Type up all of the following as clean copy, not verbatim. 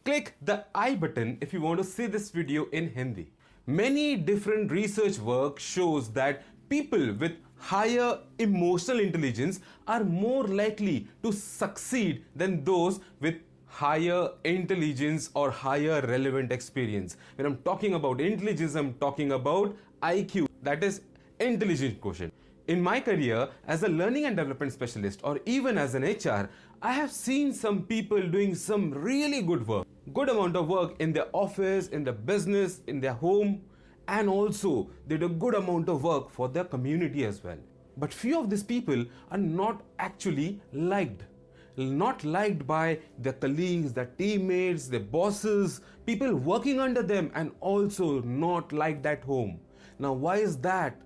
Click the I button if you want to see this video in Hindi. Many different research work shows that people with higher emotional intelligence are more likely to succeed than those with higher intelligence or higher relevant experience. When I'm talking about intelligence, I'm talking about IQ, that is intelligence quotient. In my career as a learning and development specialist or even as an HR, I have seen some people doing some really good work. Good amount of work in their office, in their business, in their home, and also they do a good amount of work for their community as well. But few of these people are not actually liked. Not liked by their colleagues, their teammates, their bosses, people working under them, and also not liked at home. Now, why is that?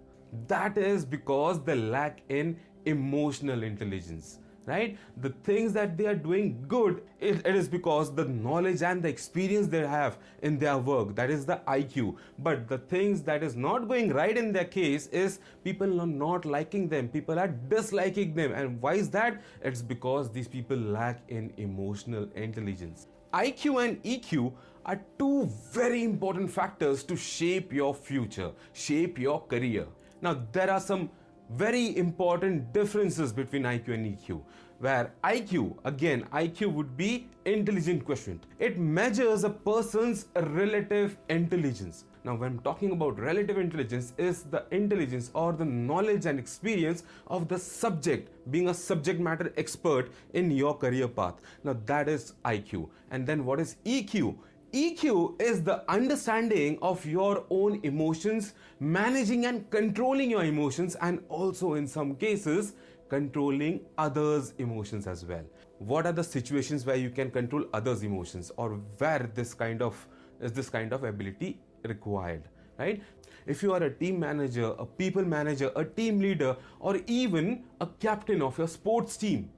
That is because they lack in emotional intelligence, right? The things that they are doing good, it is because the knowledge and the experience they have in their work, that is the IQ. But the things that is not going right in their case is people are not liking them, people are disliking them. And why is that? It's because these people lack in emotional intelligence. IQ and EQ are two very important factors to shape your future, shape your career. Now, there are some very important differences between IQ and EQ, where IQ would be intelligent quotient. It measures a person's relative intelligence. Now, when I'm talking about relative intelligence, is the intelligence or the knowledge and experience of the subject, being a subject matter expert in your career path. Now, that is IQ. And then what is EQ? EQ is the understanding of your own emotions, managing and controlling your emotions, and also in some cases controlling others' emotions as well. What are the situations where you can control others' emotions, or where this kind of ability required, right? If you are a team manager, a people manager, a team leader, or even a captain of your sports team,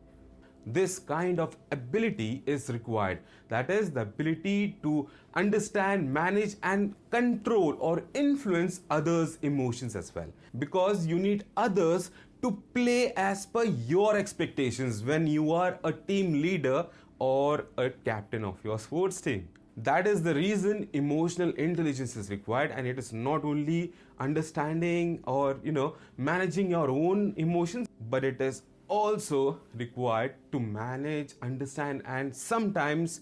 this kind of ability is required. That is the ability to understand, manage and control or influence others' emotions as well. Because you need others to play as per your expectations when you are a team leader or a captain of your sports team. That is the reason emotional intelligence is required, and it is not only understanding or managing your own emotions, but it is also required to manage, understand and sometimes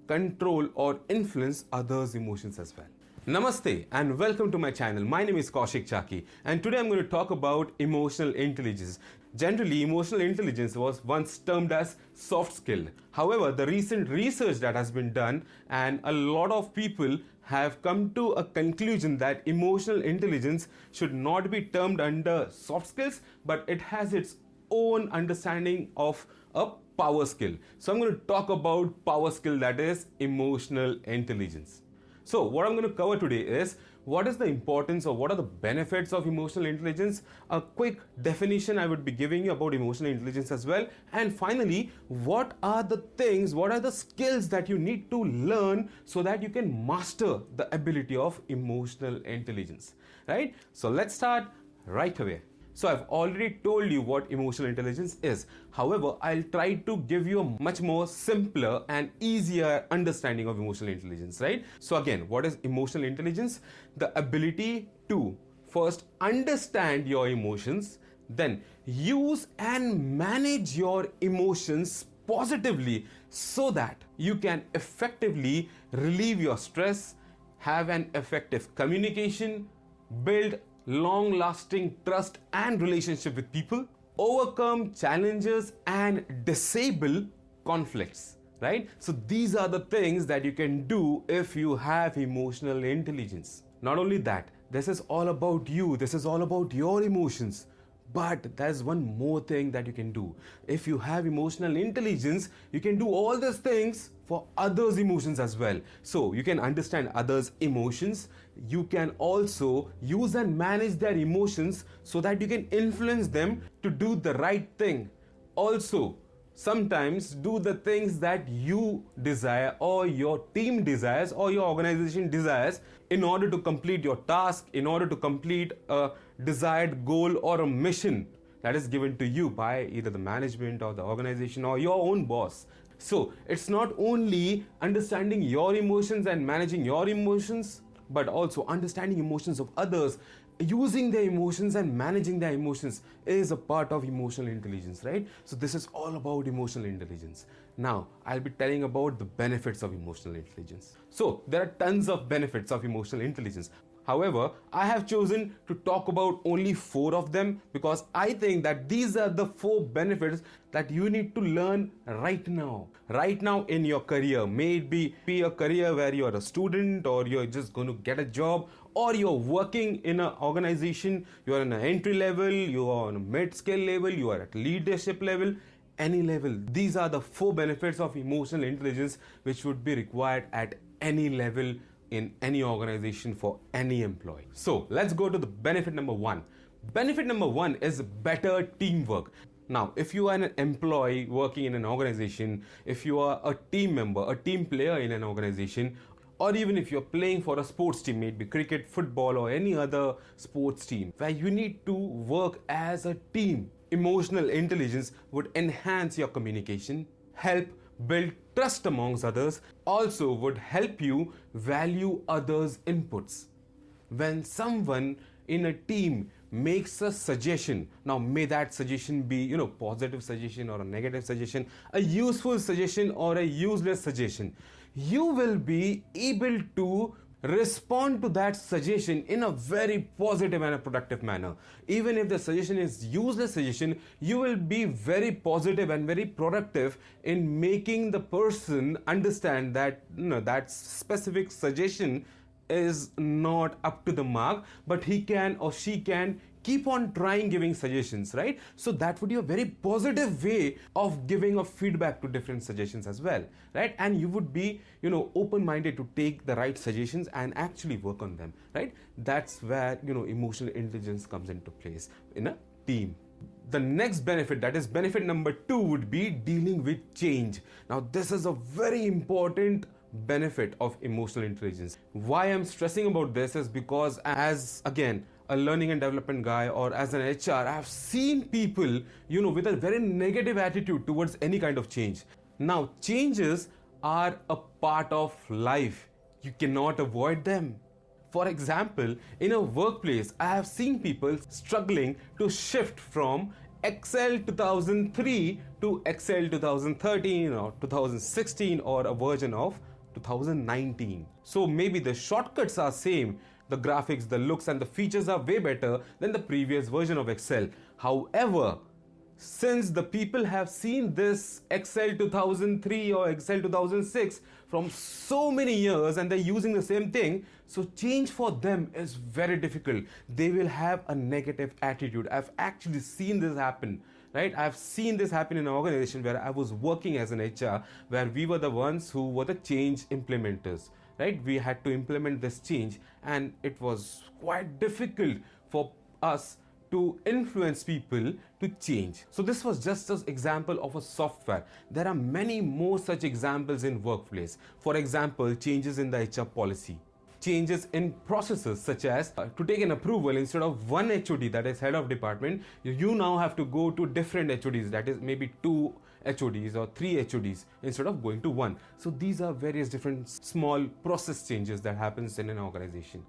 control or influence others' emotions as well. Namaste and welcome to my channel. My name is Kaushik Chaki, and today I'm going to talk about emotional intelligence. Generally, emotional intelligence was once termed as soft skill. However, the recent research that has been done, and a lot of people have come to a conclusion that emotional intelligence should not be termed under soft skills, but it has its own understanding of a power skill. So I'm going to talk about power skill, that is emotional intelligence. So what I'm going to cover today is what is the importance or what are the benefits of emotional intelligence, a quick definition I would be giving you about emotional intelligence as well, and finally what are the skills that you need to learn so that you can master the ability of emotional intelligence, right? So let's start right away. So I've already told you what emotional intelligence is. However, I'll try to give you a much more simpler and easier understanding of emotional intelligence, right? So again, what is emotional intelligence? The ability to first understand your emotions, then use and manage your emotions positively so that you can effectively relieve your stress, have an effective communication, build long-lasting trust and relationship with people, overcome challenges and disable conflicts, right? So these are the things that you can do if you have emotional intelligence. Not only that, this is all about you, this is all about your emotions. But there's one more thing that you can do. If you have emotional intelligence, you can do all these things for others' emotions as well. So you can understand others' emotions. You can also use and manage their emotions so that you can influence them to do the right thing. Also, sometimes do the things that you desire or your team desires or your organization desires in order to complete your task, in order to complete a desired goal or a mission that is given to you by either the management or the organization or your own boss. So it's not only understanding your emotions and managing your emotions, but also understanding emotions of others. Using their emotions and managing their emotions is a part of emotional intelligence, right? So this is all about emotional intelligence. Now I'll be telling about the benefits of emotional intelligence. So there are tons of benefits of emotional intelligence. However, I have chosen to talk about only 4 of them because I think that these are the 4 benefits that you need to learn right now. Right now in your career. May it be a career where you are a student, or you're just going to get a job, or you're working in an organization, you are in an entry level, you are on a mid-scale level, you are at leadership level, any level. These are the 4 benefits of emotional intelligence which would be required at any level in any organization for any employee. So let's go to the benefit number 1. Benefit number 1 is better teamwork. Now, if you are an employee working in an organization, if you are a team member, a team player in an organization, or even if you're playing for a sports team, maybe cricket, football, or any other sports team, where you need to work as a team, emotional intelligence would enhance your communication, help build trust amongst others, also would help you value others' inputs. When someone in a team makes a suggestion, now may that suggestion be positive suggestion or a negative suggestion, a useful suggestion or a useless suggestion, you will be able to respond to that suggestion in a very positive and a productive manner. Even if the suggestion is useless suggestion, you will be very positive and very productive in making the person understand that that specific suggestion is not up to the mark, but he can or she can keep on trying giving suggestions, right? So that would be a very positive way of giving a feedback to different suggestions as well, right? And you would be open-minded to take the right suggestions and actually work on them, right? That's where emotional intelligence comes into place in a team. The next benefit, that is benefit number 2, would be dealing with change. Now this is a very important benefit of emotional intelligence. Why I'm stressing about this is because, as again a learning and development guy or as an HR, I've seen people with a very negative attitude towards any kind of change. Now changes are a part of life, you cannot avoid them. For example, in a workplace, I have seen people struggling to shift from Excel 2003 to Excel 2013 or 2016 or a version of 2019. So maybe the shortcuts are same, the graphics, the looks and the features are way better than the previous version of Excel. However, since the people have seen this Excel 2003 or Excel 2006 from so many years and they're using the same thing, so change for them is very difficult. They will have a negative attitude. I've actually seen this happen, right? I've seen this happen in an organization where I was working as an HR, where we were the ones who were the change implementers, right? We had to implement this change and it was quite difficult for us to influence people to change. So this was just an example of a software. There are many more such examples in workplace. For example, changes in the HR policy, changes in processes such as to take an approval, instead of one HOD, that is head of department, you now have to go to different HODs, that is maybe 2 HODs or 3 HODs instead of going to one. So these are various different small process changes that happens in an organization.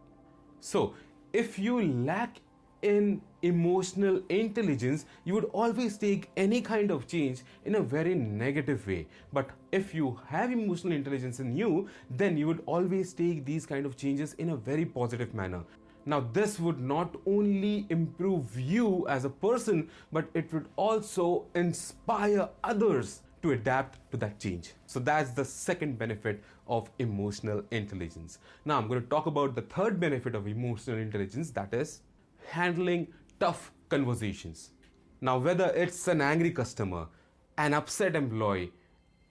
So if you lack in emotional intelligence, you would always take any kind of change in a very negative way. But if you have emotional intelligence in you, then you would always take these kind of changes in a very positive manner. Now this would not only improve you as a person, but it would also inspire others to adapt to that change. So that's the second benefit of emotional intelligence. Now I'm going to talk about the third benefit of emotional intelligence, that is handling tough conversations. Now whether it's an angry customer, an upset employee,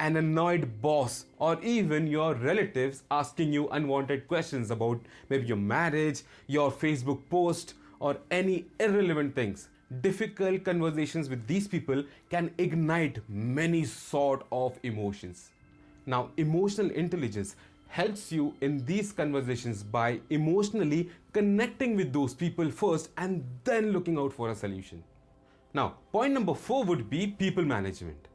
an annoyed boss, or even your relatives asking you unwanted questions about maybe your marriage, your Facebook post, or any irrelevant things, difficult conversations with these people can ignite many sort of emotions. Now emotional intelligence helps you in these conversations by emotionally connecting with those people first and then looking out for a solution. Now, point number 4 would be people management.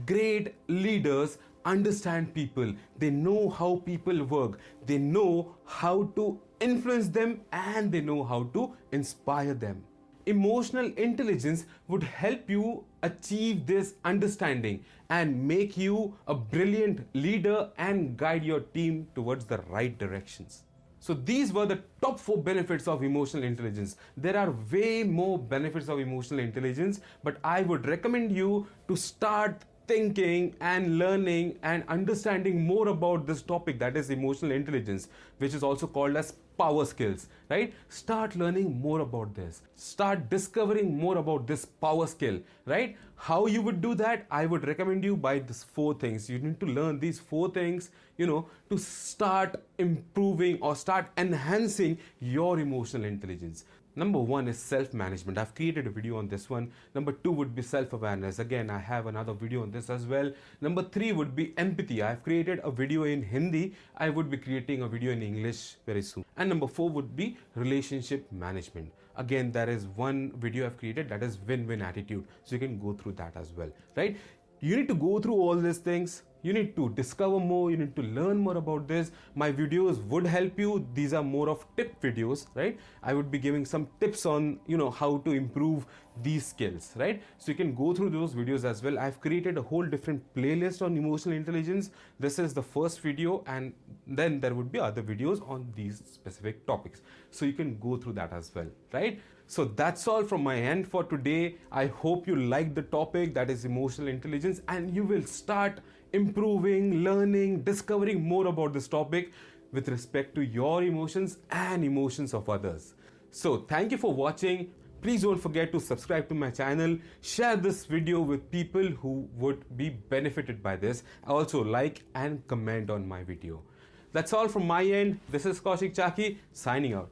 Great leaders understand people, they know how people work, they know how to influence them, and they know how to inspire them. Emotional intelligence would help you achieve this understanding and make you a brilliant leader and guide your team towards the right directions. So these were the top 4 benefits of emotional intelligence. There are way more benefits of emotional intelligence, but I would recommend you to start thinking and learning and understanding more about this topic, that is emotional intelligence, which is also called as power skills, right? Start learning more about this. Start discovering more about this power skill, right? How you would do that? I would recommend you by these 4 things. You need to learn these 4 things, to start improving or start enhancing your emotional intelligence. Number 1 is self-management. I've created a video on this one. Number 2 would be self-awareness. Again, I have another video on this as well. Number 3 would be empathy. I've created a video in Hindi. I would be creating a video in English very soon. And number 4 would be relationship management. Again, there is one video I've created, that is win-win attitude. So you can go through that as well, right? You need to go through all these things. You need to discover more, you need to learn more about this. My videos would help you. These are more of tip videos, right? I would be giving some tips on, how to improve these skills, right? So you can go through those videos as well. I've created a whole different playlist on emotional intelligence. This is the first video, and then there would be other videos on these specific topics. So you can go through that as well, right? So that's all from my end for today. I hope you liked the topic, that is emotional intelligence, and you will start improving, learning, discovering more about this topic with respect to your emotions and emotions of others. So thank you for watching. Please don't forget to subscribe to my channel, share this video with people who would be benefited by this. Also like and comment on my video. That's all from my end. This is Kaushik Chaki signing out.